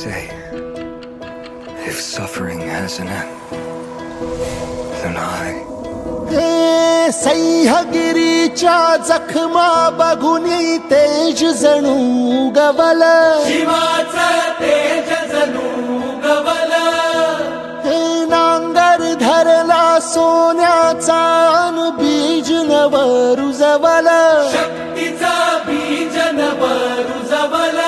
say, if suffering has an end, then I. सह्यागिरीच्या जखमा बघून तेज जणू गवल, शिवाचं तेज जणू गवल. हे नांगर धरला सोन्याचा अन बीज नव रुजवल, शक्तीचा बीज नव रुजवल.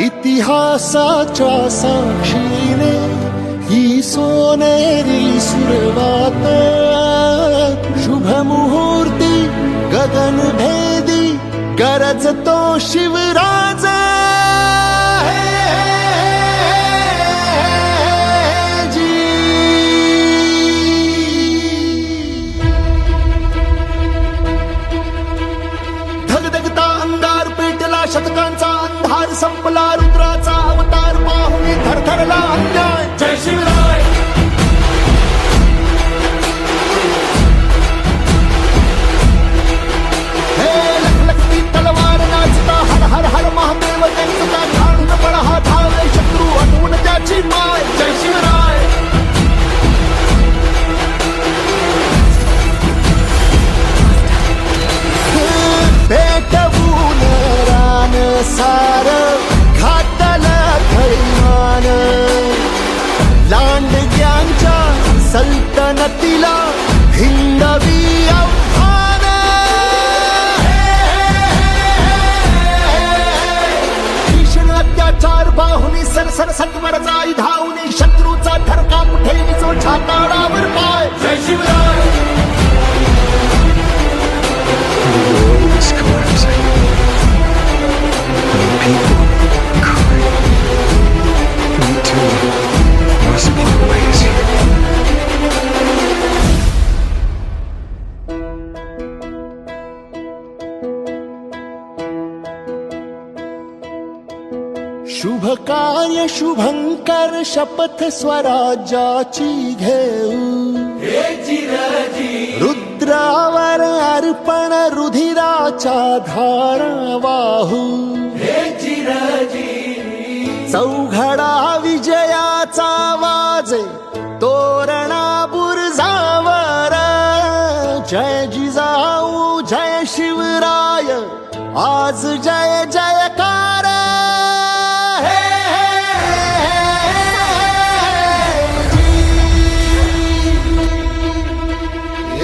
इतिहासाच्या साक्षीने ही सोनेरी सुरवात, शुभ मुहूर्ती गगन भेदी गरजतो शिवराज. धगधगता अंगार पेटला, शतकांचा अंधार संपला, रुद्राचा अवतार पाहून थरथरला अन्याय. जय शिवराय. हे लखलखती तलवार नाचता, हर हर हर महादेव त्यांचा घालून पळा धावले शत्रू अटवून त्याची माय. जय शिवराय. पेटवून रान सार घातला थैमान, लांडग्यांच्या सल्तनतीला हिंदवी आव्हान. भीषण अत्याचार बाहुनी सरसर सत्वर जाई धावनी, शत्रूचा ठरका कुठे निचो छाताडावर पाय. जय Shivray. The world is collapsing. And the people crying. We too must part ways here. शुभ कार्य शुभंकर शपथ स्वराज्याची घेऊ, हे चिरजी रुद्रावर अर्पण रुधिराच्या धारा वाहू. हे चिरजी चौघडा विजयाचा वाजे तोरणा बुरजावर, जय जिजाऊ जय शिवराय आज जय जयकार.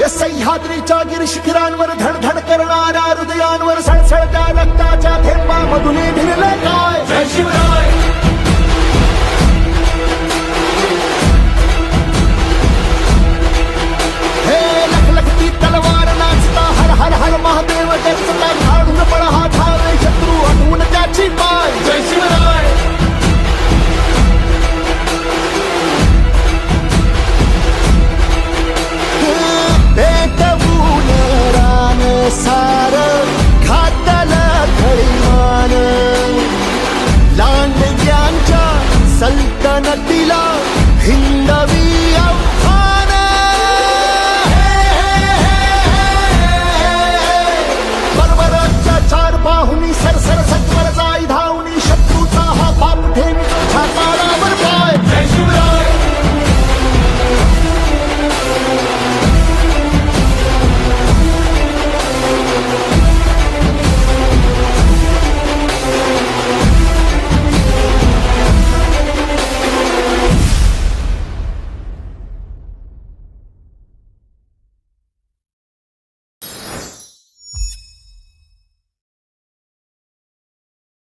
सह्याद्रीच्या गिर शिखरांवर धडधड करणाऱ्या हृदयांवर सळसळत्या रक्ताच्या थेंबामधून भिनलं